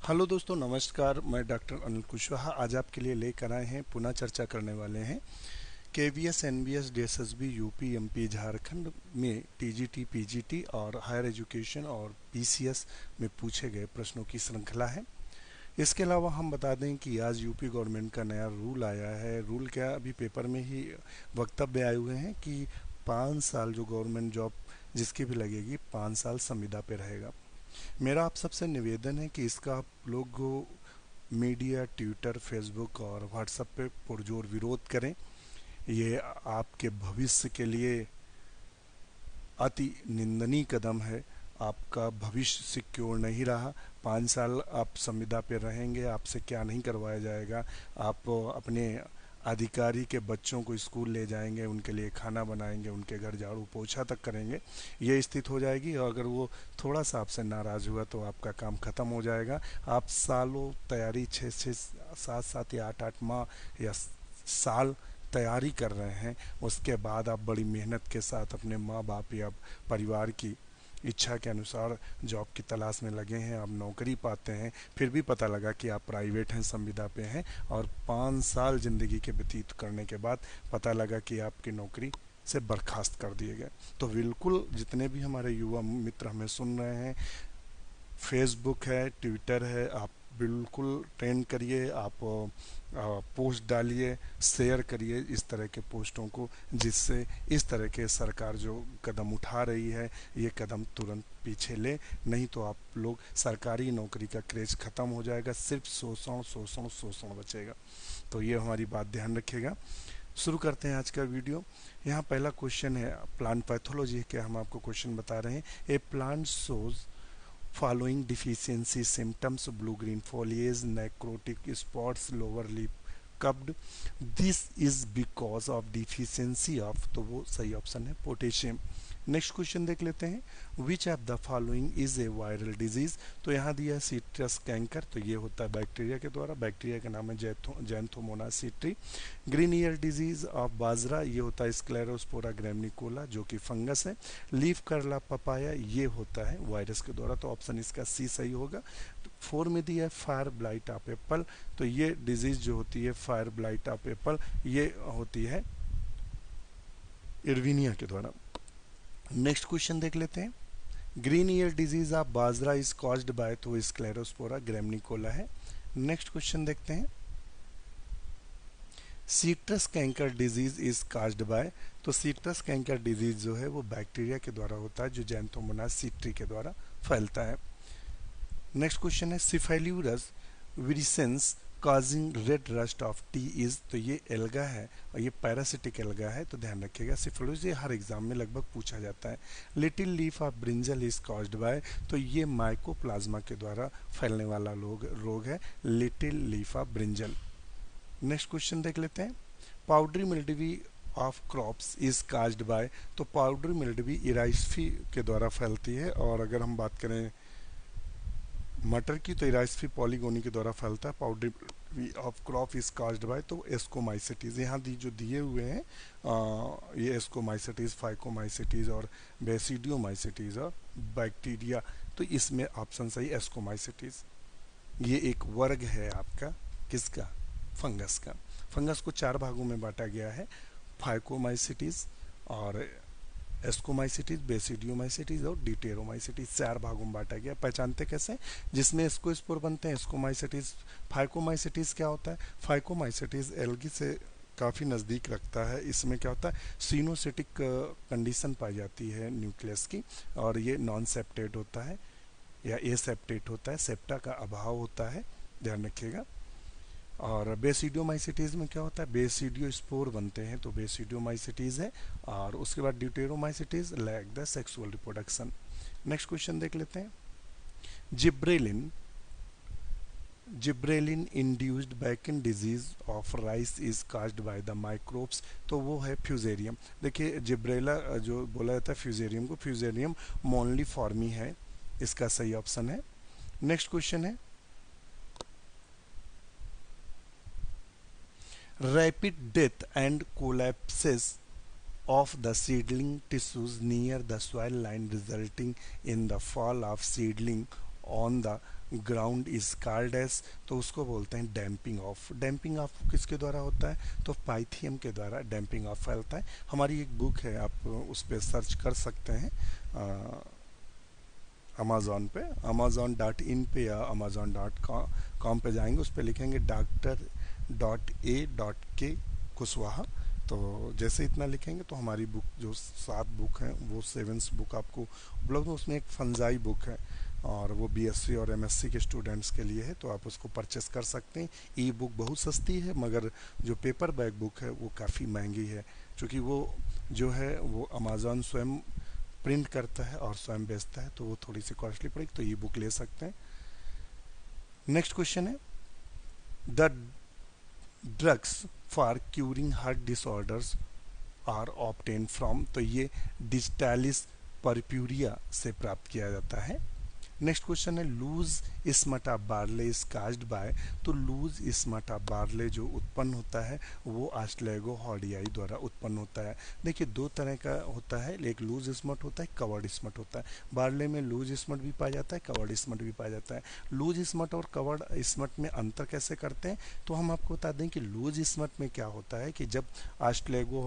Hello दोस्तों, नमस्कार। मैं डॉक्टर अनिल कुशवाहा आज आपके लिए लेकर आए हैं, पुनः चर्चा करने वाले हैं KVS NBS DSSB UP MP Jharkhand में टीजीटी पीजीटी और हायर एजुकेशन और पीसीएस में पूछे गए प्रश्नों की श्रृंखला है। इसके अलावा हम बता दें कि आज यूपी गवर्नमेंट का नया रूल आया है। रूल क्या, अभी पेपर में ही वक्तव्य आए हुए हैं कि 5 साल जो गवर्नमेंट जॉब जिसकी भी लगेगी 5 साल संविदा पे रहेगा। मेरा आप सबसे निवेदन है कि इसका आप लोग मीडिया, ट्विटर, फेसबुक और व्हाट्सएप पे पुरजोर विरोध करें। ये आपके भविष्य के लिए अति निंदनीय कदम है। आपका भविष्य सिक्योर नहीं रहा। 5 साल आप संविदा पे रहेंगे, आपसे क्या नहीं करवाया जाएगा। आप अपने अधिकारी के बच्चों को स्कूल ले जाएंगे, उनके लिए खाना बनाएंगे, उनके घर झाड़ू पोछा तक करेंगे। ये स्थिति हो जाएगी और अगर वो थोड़ा सा आपसे नाराज़ हुआ तो आपका काम ख़त्म हो जाएगा। आप सालों तैयारी, 6-7 या 8-8 माह या साल तैयारी कर रहे हैं, उसके बाद आप बड़ी मेहनत के साथ अपने माँ बाप या परिवार की इच्छा के अनुसार जॉब की तलाश में लगे हैं, आप नौकरी पाते हैं, फिर भी पता लगा कि आप प्राइवेट हैं, संविदा पे हैं और 5 साल ज़िंदगी के व्यतीत करने के बाद पता लगा कि आपकी नौकरी से बर्खास्त कर दिए गए। तो बिल्कुल जितने भी हमारे युवा मित्र हमें सुन रहे हैं, फेसबुक है, ट्विटर है, आप बिल्कुल ट्रेंड करिए, आप पोस्ट डालिए, शेयर करिए इस तरह के पोस्टों को, जिससे इस तरह के सरकार जो कदम उठा रही है ये कदम तुरंत पीछे ले। नहीं तो आप लोग, सरकारी नौकरी का क्रेज ख़त्म हो जाएगा, सिर्फ शोषण शोषण शोषण बचेगा। तो ये हमारी बात ध्यान रखिएगा। शुरू करते हैं आज का वीडियो। यहाँ पहला क्वेश्चन है प्लांट पैथोलॉजी के, हम आपको क्वेश्चन बता रहे हैं। A plant shows following deficiency symptoms: blue green foliage, necrotic spots, lower leaf cupped. This is because of deficiency of, तो वो सही ऑप्शन है पोटेशियम। नेक्स्ट क्वेश्चन देख लेते हैं। Which of the following is a viral disease? तो यहाँ दिया सिट्रस कैंकर, तो ये होता है बैक्टीरिया के द्वारा, बैक्टीरिया का नाम है Xanthomonas citri. Green ear disease of bajra, ये होता है स्क्लेरोस्पोरा ग्रेमनिकोला जो कि फंगस है। लीफ कर्ला पपाया, ये होता है वायरस के द्वारा, तो ऑप्शन इसका सी सही होगा। 4 में दिया है फायर ब्लाइट ऑफ एप्पल, तो ये डिजीज जो होती है फायर ब्लाइट ऑफ एप्पल ये होती है इर्विनिया के द्वारा। नेक्स्ट क्वेश्चन देख लेते हैं। Green ear disease of bajra is caused by, तो स्क्लेरोस्पोरा ग्रेमनिकोला है। नेक्स्ट क्वेश्चन देखते हैं। Citrus canker disease is caused by, तो सीट्रस कैंकर डिजीज जो है वो बैक्टीरिया के द्वारा होता है जो जैंथोमोनास सिट्री के द्वारा फैलता है। नेक्स्ट क्वेश्चन है Cephaleuros virescens causing red rust of tea is, तो ये एल्गा है और ये पैरासिटिक एल्गा है, तो ध्यान रखिएगा। सिफेल्यूरस ये हर एग्जाम में लगभग पूछा जाता है। Little leaf of brinjal is caused by, तो ये माइकोप्लाज्मा के द्वारा फैलने वाला रोग है little leaf of brinjal. Next question देख लेते हैं। Powdery mildew of crops is caused by, तो पाउडरी मिल्डवी इराइसफी के द्वारा फैलती है। और अगर हम बात करें मटर की, तो इराइसफी पॉलीगोनी के द्वारा फैलता है। Powdery of crop is caused by, तो एस्कोमाइसिटीज, यहाँ जो दिए हुए हैं ये एस्कोमाइसिटीज, फाइकोमाइसिटीज और बेसिडियोमाइसिटीज और बैक्टीरिया, तो इसमें ऑप्शन सही एस्कोमाइसिटीज। ये एक वर्ग है आपका किसका? फंगस का। फंगस को 4 भागों में बांटा गया है, फाइकोमाइसिटीज और एस्कोमाइसिटीज, बेसिडियोमाइसिटीज और डिटेरोमाइसिटीज, 4 भागों में बांटा गया। पहचानते कैसे? जिसमें एस्कोस्पोर बनते हैं एस्कोमाइसिटीज। फाइकोमाइसिटीज क्या होता है? फाइकोमाइसिटीज एल्गी से काफ़ी नज़दीक रखता है। इसमें क्या होता है, सीनोसिटिक कंडीशन पाई जाती है न्यूक्लियस की, और ये नॉन सेप्टेट होता है या एसेप्टेट होता है, सेप्टा का अभाव होता है, ध्यान रखिएगा। और बेसिडियोमाइसिटीज़ में क्या होता है, बेसिडियो स्पोर बनते हैं, तो बेसिडियोमाइसिटीज़ है। और उसके बाद Deuteromycetes lack the sexual reproduction. Next question देख लेते हैं। Gibberellin gibberellin induced bakanae disease of rice is caused by the microbes, तो वो है फ्यूजेरियम। देखिए जिब्रेला जो बोला जाता है फ्यूजेरियम को, फ्यूजेरियम मोनलीफॉर्मी है, इसका सही ऑप्शन है। नेक्स्ट क्वेश्चन है। Rapid death and collapses of the seedling tissues near the soil line resulting in the fall of seedling on the ground is called edge, तो उसको बोलते हैं डैम्पिंग ऑफ। डैम्पिंग ऑफ किसके द्वारा होता है, तो पाइथियम के द्वारा डैम्पिंग ऑफ फैलता है। हमारी एक बुक है, आप उस पर सर्च कर सकते हैं अमेज़ॉन पे, amazon.in पे या amazon.com पे जाएंगे, उस पर लिखेंगे Dr. A.K कुशवाहा। तो जैसे इतना लिखेंगे तो हमारी बुक जो 7 बुक हैं वो 7th बुक आपको उपलब्ध है। उसमें एक फंजाई बुक है और वो बीएससी और एमएससी के स्टूडेंट्स के लिए है, तो आप उसको परचेस कर सकते हैं। ई बुक बहुत सस्ती है, मगर जो पेपर बैक बुक है वो काफ़ी महंगी है, क्योंकि वो जो है वो अमेज़ॉन स्वयं प्रिंट करता है और स्वयं बेचता है, तो वो थोड़ी सी कॉस्टली पड़ेगी, तो ई बुक ले सकते हैं। नेक्स्ट क्वेश्चन है, the drugs for curing heart disorders are obtain from, तो ये डिजिटालिस परप्यूरिया से प्राप्त किया जाता है। नेक्स्ट क्वेश्चन है, loose smut barley is caused by, तो लूज स्मटा बार्ले जो उत्पन्न होता है वो आस्ट्रेगो हॉर्डियाई द्वारा उत्पन्न होता है। देखिए 2 तरह का होता है, एक लूज स्मट होता है, कवर्ड स्मट होता है। बार्ले में लूज स्मट भी पाया जाता है, कवर्ड स्मट भी पाया जाता है। लूज स्मट और कवर्ड स्मट में अंतर कैसे करते हैं, तो हम आपको बता दें कि लूज स्मट में क्या होता है कि जब आस्ट्रेगो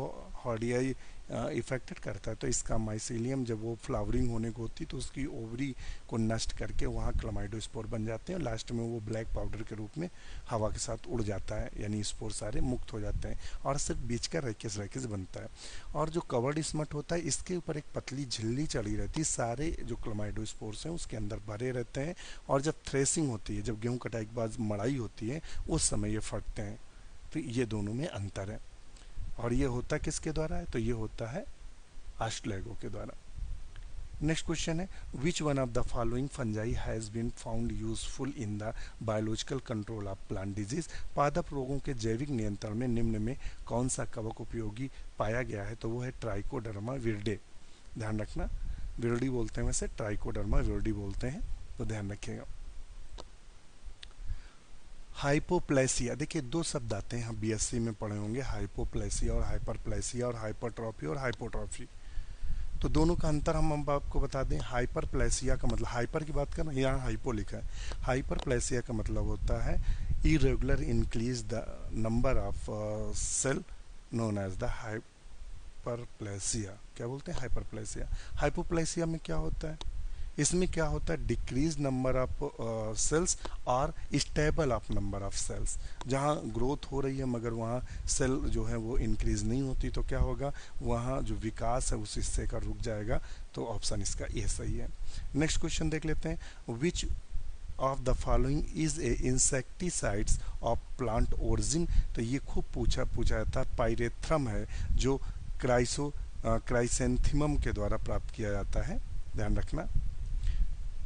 हॉर्डियाई इफेक्टेड करता है, तो इसका माइसीलियम जब वो फ्लावरिंग होने को होती है तो उसकी ओवरी को नष्ट करके वहाँ क्लमाइडोस्पोर बन जाते हैं, और लास्ट में वो ब्लैक पाउडर के रूप में हवा के साथ उड़ जाता है, यानी स्पोर सारे मुक्त हो जाते हैं और सिर्फ बीच का रैकेस रैकेस बनता है। और जो कवर्ड स्मट होता है इसके ऊपर एक पतली झिल्ली चढ़ी रहती है, सारे जो क्लमाइडोस्पोर्स हैं उसके अंदर भरे रहते हैं, और जब थ्रेसिंग होती है, जब गेहूँ कटाई के बाद मड़ाई होती है, उस समय ये फटते हैं। तो ये दोनों में अंतर है। और ये होता किसके द्वारा है, तो ये होता है आस्ट्रेगो के द्वारा। नेक्स्ट क्वेश्चन है, which one of the following fungi has been found useful in the biological control of plant disease, पादप रोगों के जैविक नियंत्रण में निम्न में कौन सा कवक उपयोगी पाया गया है, तो वो है ट्राइकोडर्मा विरडे। ध्यान रखना, विरडी बोलते हैं वैसे, ट्राइकोडर्मा विरडी बोलते हैं, तो ध्यान रखिएगा। हाइपोप्लेसिया, देखिए 2 शब्द आते हैं, हम बीएससी में पढ़े होंगे, हाइपोप्लेसिया और हाइपरप्लेसिया, और हाइपरट्रॉफी और हाइपोट्रॉफी। तो दोनों का अंतर हम आपको बता दें। हाइपरप्लेसिया का मतलब, हाइपर की बात करें, यहाँ हाइपो लिखा है। हाइपरप्लेसिया का मतलब होता है irregular increase the number of cell known as the hyperplasia. क्या बोलते हैं, हाइपरप्लेसिया। हाइपोप्लेसिया में क्या होता है, इसमें क्या होता है, डिक्रीज नंबर ऑफ सेल्स और stable of number of cells. जहाँ ग्रोथ हो रही है मगर वहाँ सेल जो है वो इंक्रीज नहीं होती, तो क्या होगा, वहाँ जो विकास है उस हिस्से का रुक जाएगा। तो ऑप्शन इसका ये सही है। नेक्स्ट क्वेश्चन देख लेते हैं, which of the following is a insecticides of plant origin, तो ये खूब पूछा जाता है। पायरेथ्रम है जो क्राइसेंथिमम के द्वारा प्राप्त किया जाता है, ध्यान रखना।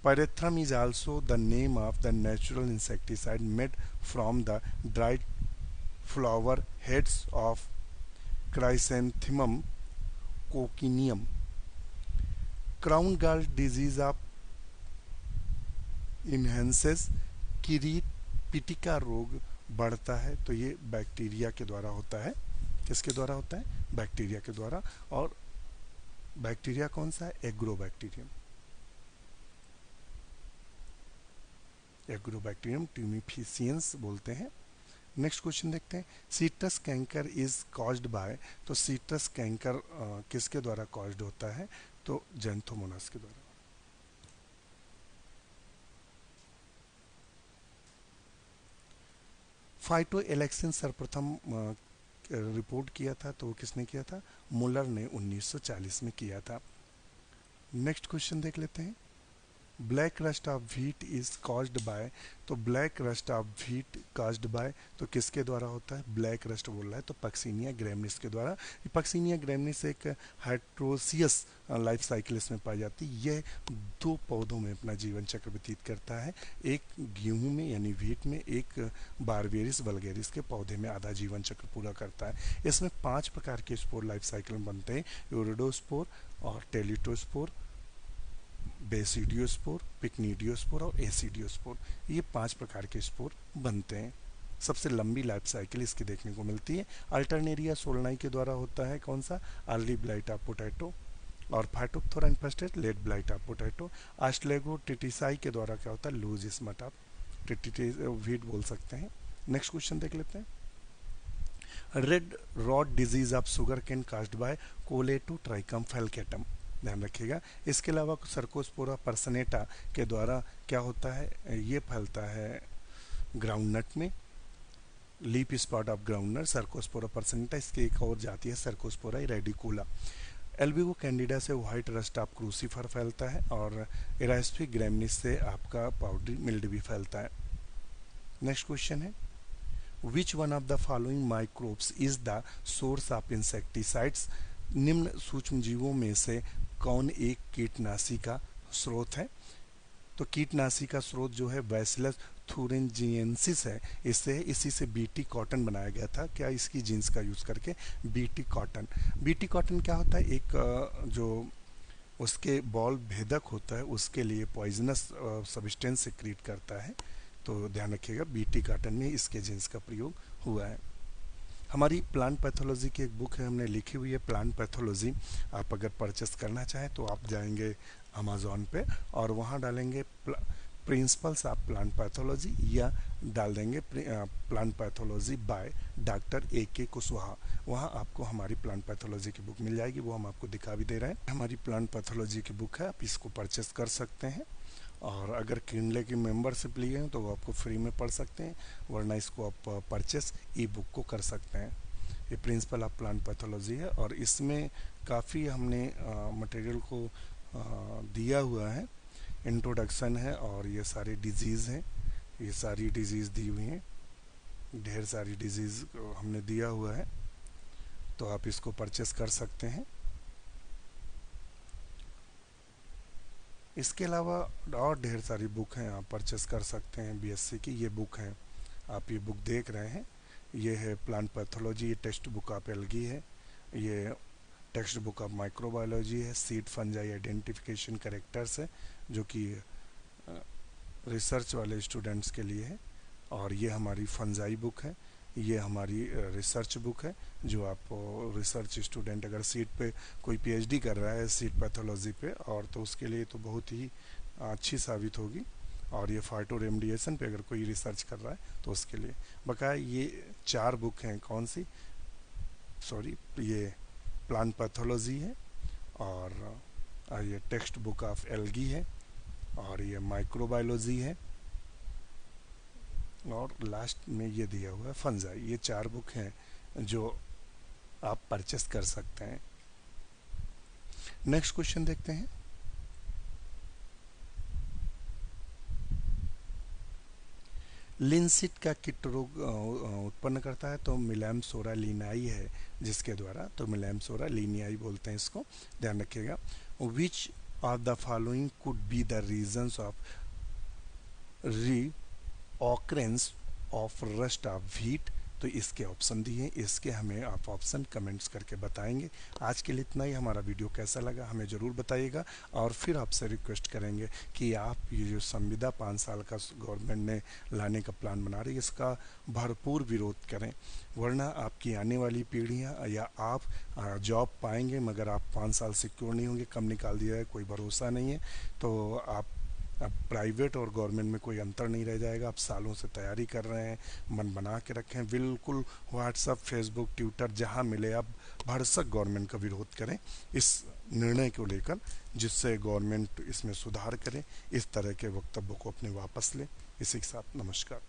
Pyrethrum is also the name of the natural insecticide made from the dried flower heads of Chrysanthemum cochineum. Crown gall disease of enhances किरीट पिटिका रोग बढ़ता है, तो ये बैक्टीरिया के द्वारा होता है। किसके द्वारा होता है, बैक्टीरिया के द्वारा। और बैक्टीरिया कौन सा है, एग्रोबैक्टीरियम, एग्रोबैक्टीरियम ट्यूमिफिशियंस बोलते हैं। नेक्स्ट क्वेश्चन देखते हैं, citrus canker is caused by, तो सीट्रस कैंकर किसके द्वारा कॉज्ड होता है, तो जेंथोमोनास के द्वारा। फाइटो एलेक्सिन सर्वप्रथम रिपोर्ट किया था, तो वो किसने किया था, मुलर ने 1940 में किया था। नेक्स्ट क्वेश्चन देख लेते हैं, black rust of wheat is caused by, तो black rust of wheat caused by, तो किसके द्वारा होता है, ब्लैक रस्ट बोल रहा है, तो पक्सिनिया ग्रैमिनिस के द्वारा। पक्सिनिया ग्रैमिनिस एक हाइड्रोसियस लाइफ साइकिल इसमें पाई जाती है। यह 2 पौधों में अपना जीवन चक्र व्यतीत करता है, एक गेहूं में यानी व्हीट में, एक बारबेरिस वल्गेरिस के पौधे में आधा जीवन चक्र पूरा करता है। इसमें 5 प्रकार के स्पोर लाइफ साइकिल में बनते हैं, यूरिडोस्पोर और टेलिटोस्पोर, बेसिडियोस्पोर, पिक्निडियोस्पोर और एसिडियोस्पोर, ये 5 प्रकार के स्पोर बनते हैं। सबसे लंबी लाइफ साइकिल इसकी देखने को मिलती है। अल्टरनेरिया सोलनाई के द्वारा होता है कौन सा, अर्ली ब्लाइट ऑफ पोटैटो, और Phytophthora infestans late blight of potato. आस्ट्रेगोटिटिसाई के द्वारा क्या होता है, लूज स्मट ऑफ वीट बोल सकते हैं। नेक्स्ट क्वेश्चन देख लेते हैं। Red rod disease of sugar cane caused bye Colletotrichum फैल्केटम, ध्यान रखिएगा। इसके अलावा सर्कोस्पोरा पर्सनेटा के द्वारा क्या होता है, ये फैलता है ग्राउंडनट में, leaf spot of groundnut Cercospora personata. इसकी एक और जाति है सर्कोस्पोरा रेडिकुला। एल्बिगो कैंडिडा से व्हाइट रस्ट ऑफ क्रूसीफर फैलता है और एरास्पिक ग्रैमिनिस से आपका पाउडरी मिल्ड भी फैलता है। नेक्स्ट क्वेश्चन है, which one of the following microbes is the source of insecticides, निम्न सूक्ष्म जीवों में से कौन एक कीटनाशी का स्रोत है। तो कीटनाशी का स्रोत जो है बैसिलस थुरिंजिएंसिस है, इसी से बीटी कॉटन बनाया गया था। क्या, इसकी जीन्स का यूज करके बीटी कॉटन। बीटी कॉटन क्या होता है, एक जो उसके बॉल भेदक होता है उसके लिए पॉइजनस सब्सटेंस सिक्रीट करता है। तो ध्यान रखिएगा बीटी कॉटन में इसके जीन्स का प्रयोग हुआ है। हमारी प्लांट पैथोलॉजी की एक बुक है, हमने लिखी हुई है प्लांट पैथोलॉजी। आप अगर परचेस करना चाहें तो आप जाएंगे अमेज़ॉन पे और वहाँ डालेंगे प्रिंसिपल्स ऑफ प्लांट पैथोलॉजी या डाल देंगे plant pathology by doctor AK Kushwaha. वहाँ आपको हमारी प्लांट पैथोलॉजी की बुक मिल जाएगी, वो हम आपको दिखा भी दे रहे हैं। हमारी प्लांट पैथोलॉजी की बुक है, आप इसको परचेस कर सकते हैं। और अगर किंडले की मेंबरशिप लिए हैं तो वो आपको फ्री में पढ़ सकते हैं, वरना इसको आप परचेस ई बुक को कर सकते हैं। ये प्रिंसिपल ऑफ प्लांट पैथोलॉजी है और इसमें काफ़ी हमने मटेरियल को दिया हुआ है। इंट्रोडक्शन है और ये सारी डिजीज़ हैं, ये सारी डिजीज़ दी हुई हैं, ढेर सारी डिजीज़ हमने दिया हुआ है, तो आप इसको परचेस कर सकते हैं। इसके अलावा और ढेर सारी बुक हैं, आप परचेस कर सकते हैं। BSc की ये बुक है, आप ये बुक देख रहे हैं, ये है प्लांट पैथोलॉजी, ये टेक्स्ट बुक ऑफ एल्गी है, ये टेक्स्ट बुक ऑफ माइक्रोबायोलॉजी है, सीड फंजाई आइडेंटिफिकेशन कैरेक्टर्स है जो कि रिसर्च वाले स्टूडेंट्स के लिए है। और ये हमारी फंजाई बुक है, ये हमारी रिसर्च बुक है जो आप रिसर्च स्टूडेंट अगर सीट पे कोई PhD कर रहा है सीड पैथोलॉजी पे और तो उसके लिए तो बहुत ही अच्छी साबित होगी। और ये फाइटो रेमेडिएशन पे अगर कोई रिसर्च कर रहा है तो उसके लिए बकाया ये 4 बुक हैं। कौन सी, सॉरी, ये प्लांट पैथोलॉजी है और ये टेक्स्ट बुक ऑफ एल्गी है और ये माइक्रोबायोलॉजी है और लास्ट में ये दिया हुआ है फंजाई। ये 4 बुक हैं जो आप परचेस कर सकते हैं। नेक्स्ट क्वेश्चन देखते हैं। लिंसिट का कीट रोग उत्पन्न करता है, तो मिलैमसोरा लीनियाई है जिसके द्वारा, तो मिलैमसोरा लीनियाई बोलते हैं इसको, ध्यान रखिएगा। Which of the following could be the reasons of occurrence of rust of wheat, तो इसके ऑप्शन दिए, इसके हमें आप ऑप्शन कमेंट्स करके बताएंगे। आज के लिए इतना ही। हमारा वीडियो कैसा लगा हमें ज़रूर बताइएगा और फिर आपसे रिक्वेस्ट करेंगे कि आप ये जो संविदा 5 साल का गवर्नमेंट ने लाने का प्लान बना रही है इसका भरपूर विरोध करें, वरना आपकी आने वाली पीढ़ियाँ या आप जॉब पाएंगे मगर आप 5 साल सिक्योर नहीं होंगे, कम निकाल दिया है, कोई भरोसा नहीं है। तो आप अब प्राइवेट और गवर्नमेंट में कोई अंतर नहीं रह जाएगा। आप सालों से तैयारी कर रहे हैं, मन बना के रखें, बिल्कुल व्हाट्सअप, फेसबुक, ट्विटर जहां मिले आप भरसक गवर्नमेंट का विरोध करें इस निर्णय को लेकर, जिससे गवर्नमेंट इसमें सुधार करे, इस तरह के वक्तव्यों को अपने वापस ले। इसी के साथ नमस्कार।